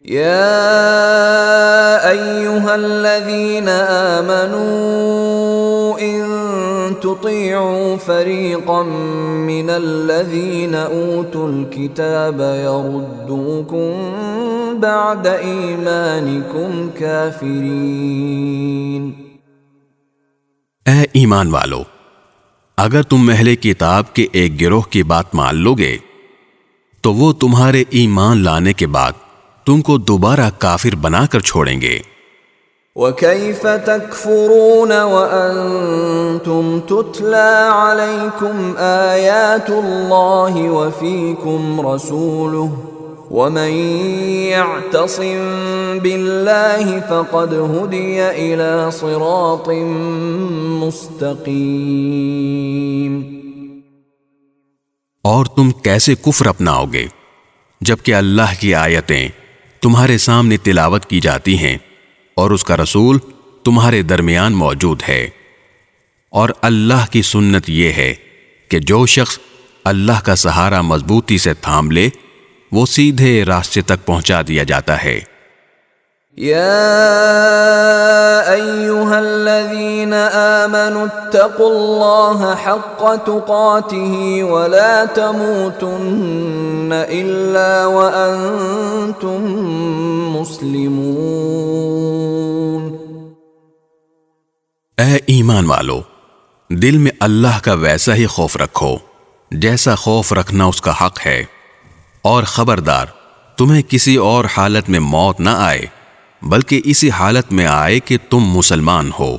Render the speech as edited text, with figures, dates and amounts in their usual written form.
يا أيها الذين آمنوا إن تطيعوا فريقا من الذين أوتوا الكتاب يردوكم بعد إيمانكم كافرين۔ اے ایمان والو، اگر تم اہل کتاب کے ایک گروہ کی بات مان لو گے تو وہ تمہارے ایمان لانے کے بعد تم کو دوبارہ کافر بنا کر چھوڑیں گے۔ وَكَيْفَ تَكْفُرُونَ وَأَنْتُمْ تُتْلَى عَلَيْكُمْ آيَاتُ اللَّهِ وَفِيكُمْ رَسُولُهُ وَمَنْ يَعْتَصِمْ بِاللَّهِ فَقَدْ هُدِيَ إِلَى صِرَاطٍ مُسْتَقِيمٍ۔ اور تم کیسے کفر اپناؤ گے جبکہ اللہ کی آیتیں تمہارے سامنے تلاوت کی جاتی ہیں اور اس کا رسول تمہارے درمیان موجود ہے، اور اللہ کی سنت یہ ہے کہ جو شخص اللہ کا سہارا مضبوطی سے تھام لے وہ سیدھے راستے تک پہنچا دیا جاتا ہے۔ یا ایہا الذین آمنوا اتقوا اللہ حق تقاتہ ولا تموتن الا وانتم مسلمون۔ اے ایمان والو، دل میں اللہ کا ویسا ہی خوف رکھو جیسا خوف رکھنا اس کا حق ہے، اور خبردار تمہیں کسی اور حالت میں موت نہ آئے بلکہ اسی حالت میں آئے کہ تم مسلمان ہو۔